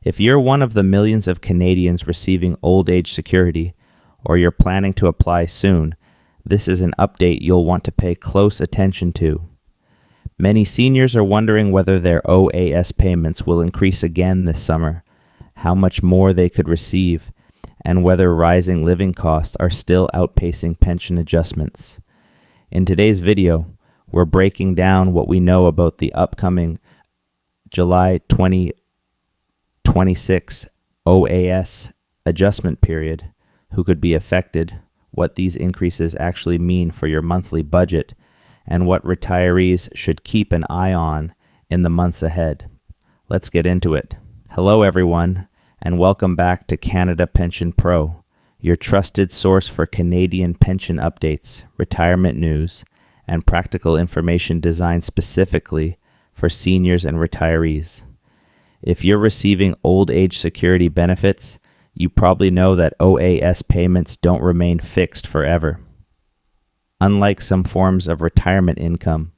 If you're one of the millions of Canadians receiving old age security, or you're planning to apply soon, this is an update you'll want to pay close attention to. Many seniors are wondering whether their OAS payments will increase again this summer, how much more they could receive, and whether rising living costs are still outpacing pension adjustments. In today's video, we're breaking down what we know about the upcoming July 2026 OAS adjustment period, who could be affected, what these increases actually mean for your monthly budget, and what retirees should keep an eye on in the months ahead. Let's get into it. Hello everyone, and welcome back to Canada Pension Pro, your trusted source for Canadian pension updates, retirement news, and practical information designed specifically for seniors and retirees. If you're receiving old age security benefits, you probably know that OAS payments don't remain fixed forever. Unlike some forms of retirement income,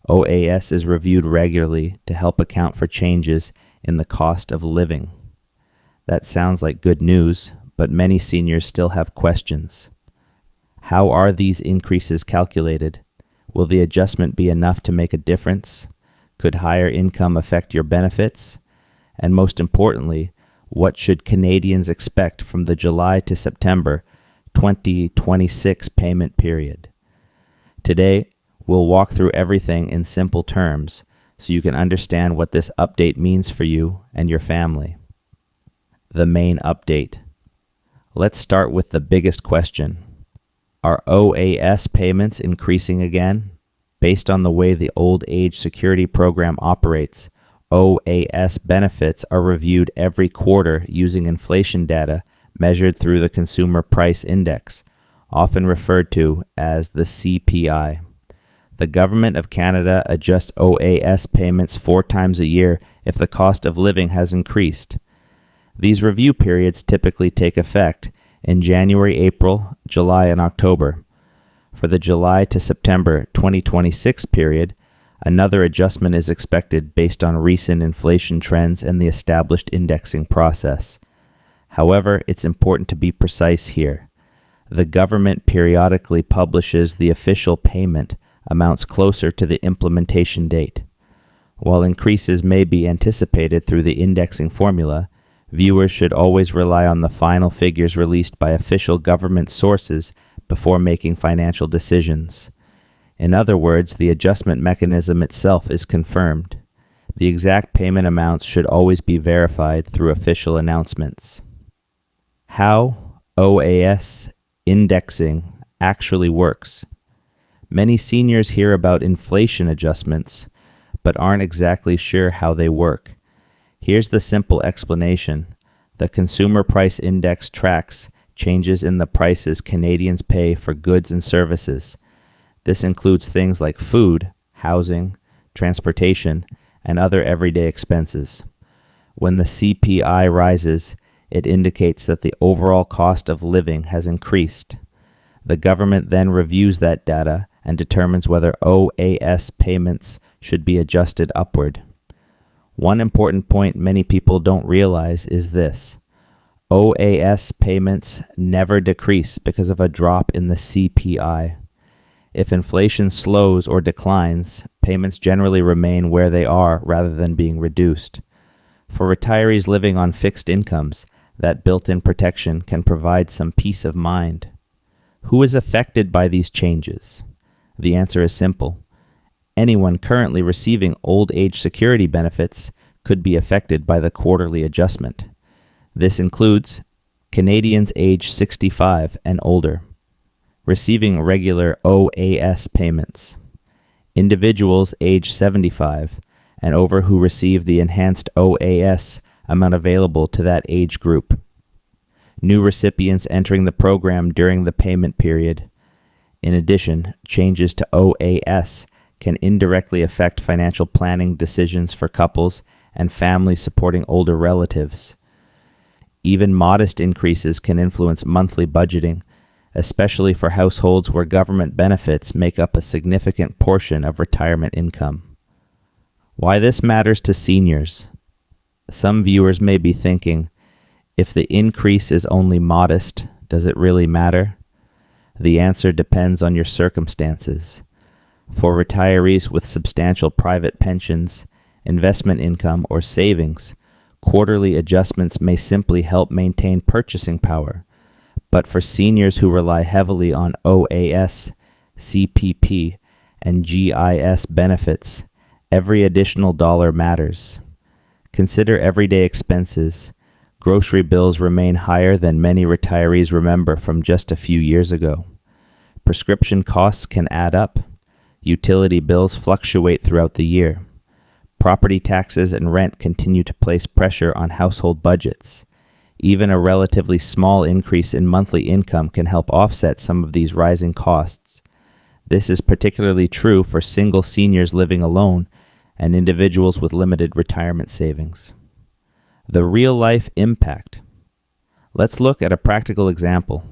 OAS is reviewed regularly to help account for changes in the cost of living. That sounds like good news, but many seniors still have questions. How are these increases calculated? Will the adjustment be enough to make a difference? Could higher income affect your benefits? And most importantly, what should Canadians expect from the July to September 2026 payment period? Today, we'll walk through everything in simple terms so you can understand what this update means for you and your family. The main update. Let's start with the biggest question. Are OAS payments increasing again? Based on the way the Old Age Security Program operates, OAS benefits are reviewed every quarter using inflation data measured through the Consumer Price Index, often referred to as the CPI. The Government of Canada adjusts OAS payments 4 times a year if the cost of living has increased. These review periods typically take effect in January, April, July, and October. For the July to September 2026 period, another adjustment is expected based on recent inflation trends and the established indexing process. However, it's important to be precise here. The government periodically publishes the official payment amounts closer to the implementation date. While increases may be anticipated through the indexing formula, viewers should always rely on the final figures released by official government sources before making financial decisions. In other words, the adjustment mechanism itself is confirmed. The exact payment amounts should always be verified through official announcements. How OAS indexing actually works. Many seniors hear about inflation adjustments, but aren't exactly sure how they work. Here's the simple explanation. The Consumer Price Index tracks changes in the prices Canadians pay for goods and services. This includes things like food, housing, transportation, and other everyday expenses. When the CPI rises, it indicates that the overall cost of living has increased. The government then reviews that data and determines whether OAS payments should be adjusted upward. One important point many people don't realize is this. OAS payments never decrease because of a drop in the CPI. If inflation slows or declines, payments generally remain where they are rather than being reduced. For retirees living on fixed incomes, that built-in protection can provide some peace of mind. Who is affected by these changes? The answer is simple. Anyone currently receiving old age security benefits could be affected by the quarterly adjustment. This includes Canadians age 65 and older, receiving regular OAS payments, individuals age 75 and over who receive the enhanced OAS amount available to that age group, new recipients entering the program during the payment period. In addition, changes to OAS can indirectly affect financial planning decisions for couples and families supporting older relatives. Even modest increases can influence monthly budgeting, especially for households where government benefits make up a significant portion of retirement income. Why this matters to seniors. Some viewers may be thinking, if the increase is only modest, does it really matter? The answer depends on your circumstances. For retirees with substantial private pensions, investment income, or savings, quarterly adjustments may simply help maintain purchasing power. But for seniors who rely heavily on OAS, CPP, and GIS benefits, every additional dollar matters. Consider everyday expenses. Grocery bills remain higher than many retirees remember from just a few years ago. Prescription costs can add up. Utility bills fluctuate throughout the year. Property taxes and rent continue to place pressure on household budgets. Even a relatively small increase in monthly income can help offset some of these rising costs. This is particularly true for single seniors living alone and individuals with limited retirement savings. The real-life impact. Let's look at a practical example.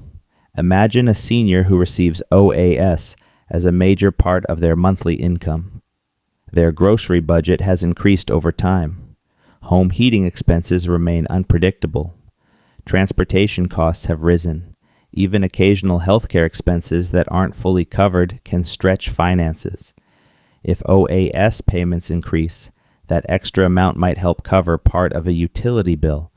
Imagine a senior who receives OAS as a major part of their monthly income. Their grocery budget has increased over time. Home heating expenses remain unpredictable. Transportation costs have risen. Even occasional healthcare expenses that aren't fully covered can stretch finances. If OAS payments increase, that extra amount might help cover part of a utility bill,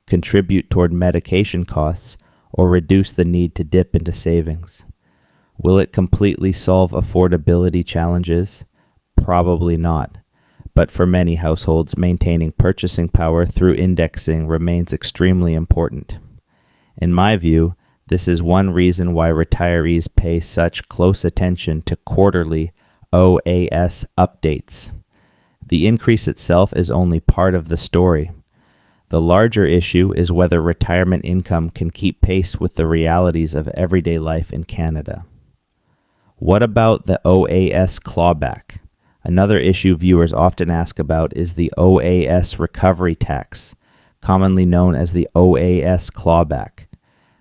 contribute toward medication costs, or reduce the need to dip into savings. Will it completely solve affordability challenges? Probably not. But for many households, maintaining purchasing power through indexing remains extremely important. In my view, this is one reason why retirees pay such close attention to quarterly OAS updates. The increase itself is only part of the story. The larger issue is whether retirement income can keep pace with the realities of everyday life in Canada. What about the OAS clawback? Another issue viewers often ask about is the OAS recovery tax, commonly known as the OAS clawback.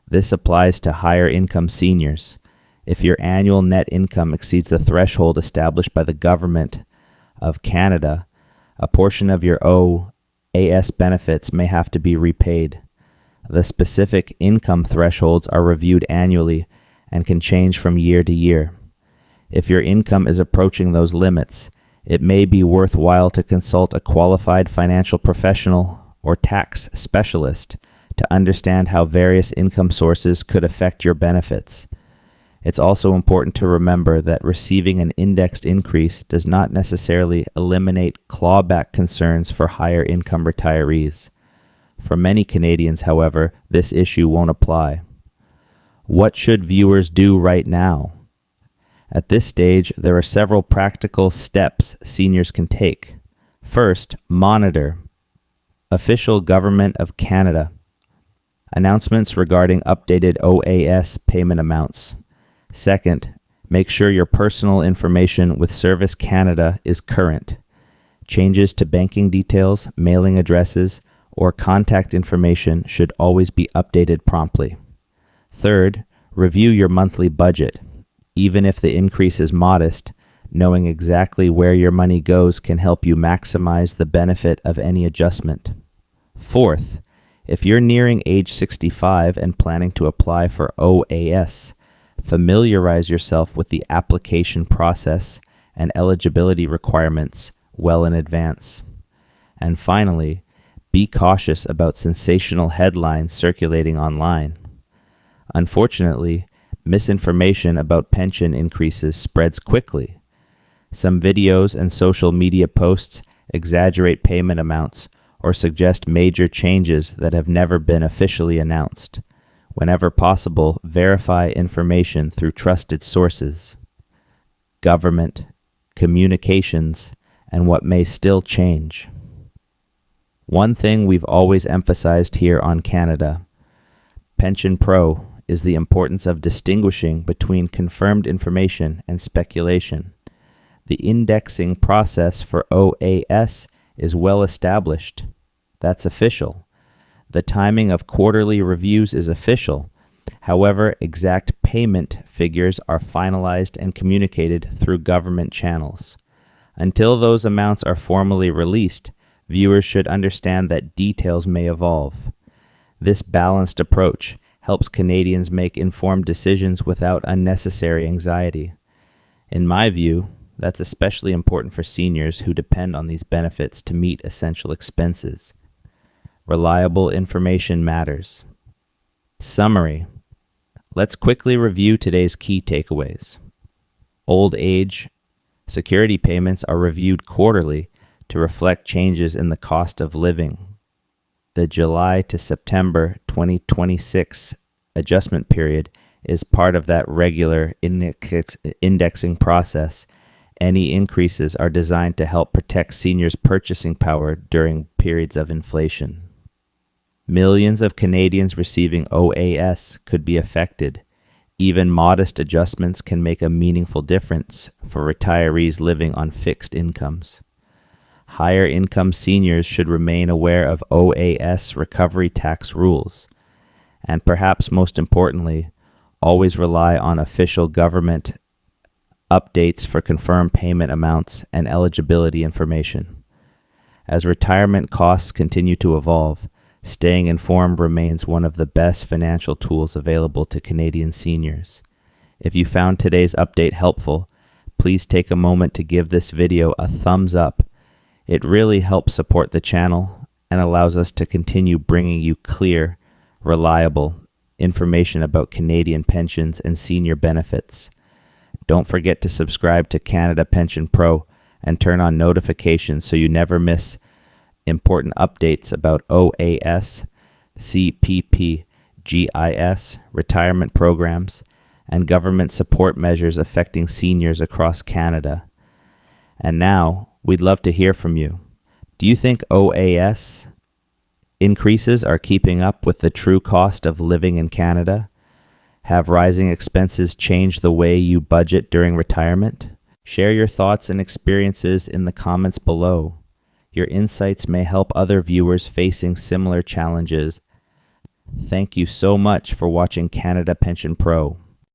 This applies to higher income seniors. If your annual net income exceeds the threshold established by the Government of Canada, a portion of your OAS benefits may have to be repaid. The specific income thresholds are reviewed annually and can change from year to year. If your income is approaching those limits, it may be worthwhile to consult a qualified financial professional or tax specialist to understand how various income sources could affect your benefits. It's also important to remember that receiving an indexed increase does not necessarily eliminate clawback concerns for higher income retirees. For many Canadians, however, this issue won't apply. What should viewers do right now? At this stage, there are several practical steps seniors can take. First, monitor. Official Government of Canada. Announcements regarding updated OAS payment amounts. Second, make sure your personal information with Service Canada is current. Changes to banking details, mailing addresses, or contact information should always be updated promptly. Third, review your monthly budget. Even if the increase is modest, knowing exactly where your money goes can help you maximize the benefit of any adjustment. Fourth, if you're nearing age 65 and planning to apply for OAS, familiarize yourself with the application process and eligibility requirements well in advance. And finally, be cautious about sensational headlines circulating online. Unfortunately, misinformation about pension increases spreads quickly. Some videos and social media posts exaggerate payment amounts or suggest major changes that have never been officially announced. Whenever possible, verify information through trusted sources. Government, communications, and what may still change. One thing we've always emphasized here on Canada, Pension Pro, is the importance of distinguishing between confirmed information and speculation. The indexing process for OAS is well established. That's official. The timing of quarterly reviews is official. However, exact payment figures are finalized and communicated through government channels. Until those amounts are formally released, viewers should understand that details may evolve. This balanced approach helps Canadians make informed decisions without unnecessary anxiety. In my view, that's especially important for seniors who depend on these benefits to meet essential expenses. Reliable information matters. Summary. Let's quickly review today's key takeaways. Old age security payments are reviewed quarterly to reflect changes in the cost of living. The July to September 2026 adjustment period is part of that regular indexing process. Any increases are designed to help protect seniors' purchasing power during periods of inflation. Millions of Canadians receiving OAS could be affected. Even modest adjustments can make a meaningful difference for retirees living on fixed incomes. Higher income seniors should remain aware of OAS recovery tax rules. And perhaps most importantly, always rely on official government updates for confirmed payment amounts and eligibility information. As retirement costs continue to evolve, staying informed remains one of the best financial tools available to Canadian seniors. If you found today's update helpful, please take a moment to give this video a thumbs up. It really helps support the channel and allows us to continue bringing you clear, reliable information about Canadian pensions and senior benefits. Don't forget to subscribe to Canada Pension Pro and turn on notifications so you never miss important updates about OAS, CPP, GIS, retirement programs, and government support measures affecting seniors across Canada. And now, we'd love to hear from you. Do you think OAS increases are keeping up with the true cost of living in Canada? Have rising expenses changed the way you budget during retirement? Share your thoughts and experiences in the comments below. Your insights may help other viewers facing similar challenges. Thank you so much for watching Canada Pension Pro.